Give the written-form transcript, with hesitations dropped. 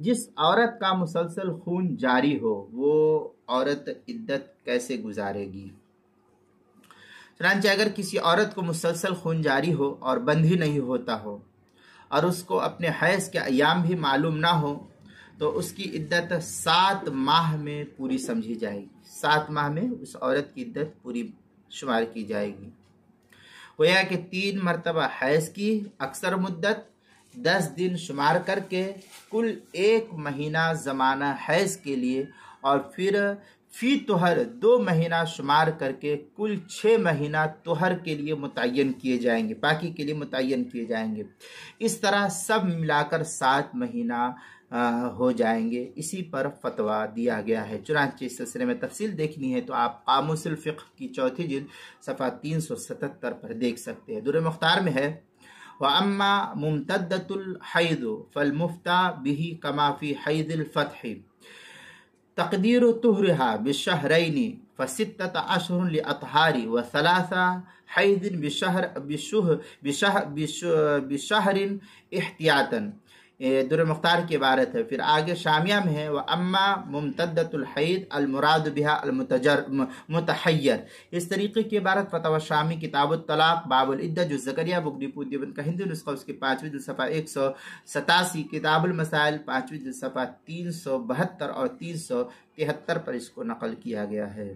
جس عورت کا مسلسل خون جاری ہو وہ عورت عدت کیسے گزارے گی؟ چنانچہ اگر کسی عورت کو مسلسل خون جاری ہو اور بند ہی نہیں ہوتا ہو اور اس کو اپنے حیض کے ایام بھی معلوم نہ ہو تو اس کی عدت 7 ماہ میں پوری سمجھی جائے گی۔ 7 ماہ میں اس عورت کی عدت پوری شمار کی جائے گی۔ گویا کہ 3 مرتبہ حیض کی اکثر مدت 10 دن شمار کر کے کل 1 مہینہ زمانہ حیض کے لیے اور پھر فی طہر 2 مہینہ شمار کر کے کل 6 مہینہ طہر کے لیے متعین کیے جائیں گے، پاکی کے لیے متعین کیے جائیں گے۔ اس طرح سب ملا کر 7 مہینہ ہو جائیں گے۔ اسی پر فتویٰ دیا گیا ہے۔ چنانچہ اس سلسلے میں تفصیل دیکھنی ہے تو آپ قاموس الفقہ کی 4 جلد صفحہ 377 پر دیکھ سکتے ہیں۔ در مختار میں ہے وَأَمَّا مُمْتَدَّةُ الْحَيْضِ فَالْمُفْتَى بِهِ كَمَا فِي حَيْضِ الْفَتْحِ تقدير طهرها بشهرين فستة أشهر لأطهار و3 حيض بشهر احتیاطا۔ در مختار کی عبارت ہے۔ پھر آگے شامیہ میں ہے وَأَمَّا مُمْتَدَّةُ الْحَيْضِ المراد بها المتحیر۔ اس طریقے کی عبارت فتاوی شامی کتاب الطلاق باب العدہ جز زکریہ بگڑی پودیبن کا ہندی نسخہ اس کے 5ویں جلد صفحہ 187، کتاب المسائل 5ویں جلد صفحہ 372 اور 373 پر اس کو نقل کیا گیا ہے۔